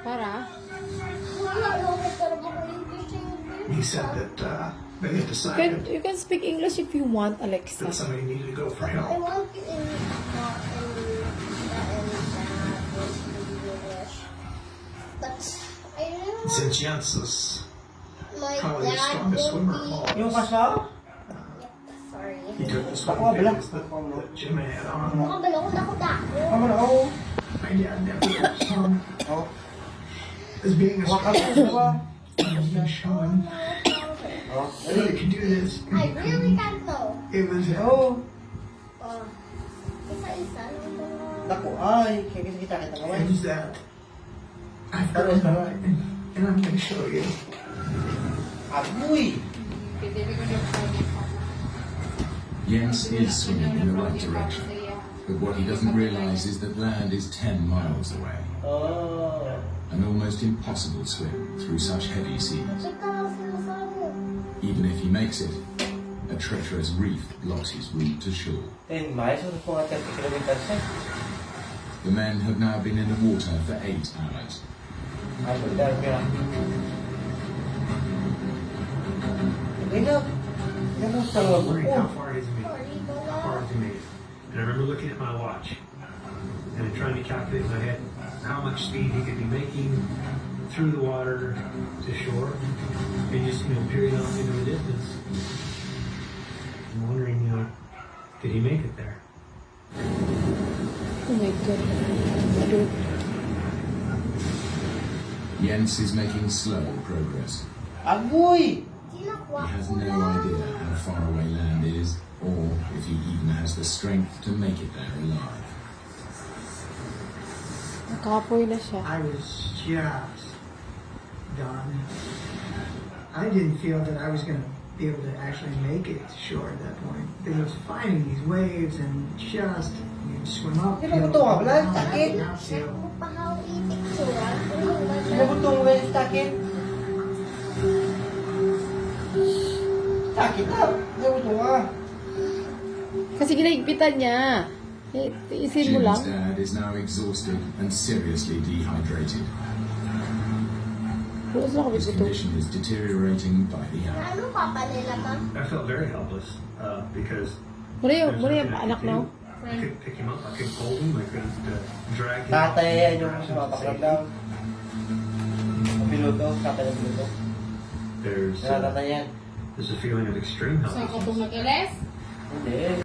Para? He said that they had decided You can speak English if you want, Alexa. that somebody needed to go for I help. want you in English. But I don't know. Since Jens is My probably the dad strongest swimmer of will all, Yung kaso? Sorry. he took the Ako, swimming bala. things that Jimmy had on. Makabalo ko na ko dako. Ano na ako? My dad never saw him Oh. as being a Waka strong ko ba? man. Showing Oh. that he could do this. I really can't know. It was Oh. Isa-isa lang ito. Naku, ay. Kaya kasi kita it ngayon. was that I've grown up and I'm going to show you. Agoy! Jens is swimming in the right direction, but what he doesn't realize is that land is 10 miles away. Oh. An almost impossible swim through such heavy seas. Ito lang sinasabi. Even if he makes it, a treacherous reef blocks his route to shore. 10 miles? Ano po nga 30 kilometers eh? The men have now been in the water for 8 hours. Ay, dami lang. Okay na. Yan ang I tawag was wondering how ko. far it is to me. Sorry, How far Lola. is it to me? And I remember looking at my watch and trying to calculate in my head how much speed he could be making through the water to shore and just, peering off into the distance. I'm wondering, did he make it there? Oh my God. I don't... Jens is making slow progress. Agoy! He Tinakwa has ko no lang. idea how far away land is, or if he even has the strength to make it there alive. Nakapoy na siya. I was just done. I didn't feel that I was going to be able to actually make it to shore at that point. Because I was fighting these waves and just swim up. Ano ba ito? Wala, sakit. Downhill. Pahaw itik sura. Ano ba itong well sakit? Sakit na. Ano ba ito nga? Kasi ginahigpitan niya. Tiisin mo lang. Jim's dad is now exhausted and seriously dehydrated. Bukas lang kami His ito. condition is deteriorating by the hour. Ano papa nila ma? I felt very helpless because Muna yung there's nothing I anak could no? do. I couldn't pick him up. I couldn't hold him. I couldn't drag him. Tatay yan yung Grab him to sumapaklap safety. lang. Piloto, tatay ng piloto. There's Tatay yan. a feeling of extreme helplessness. Hindi.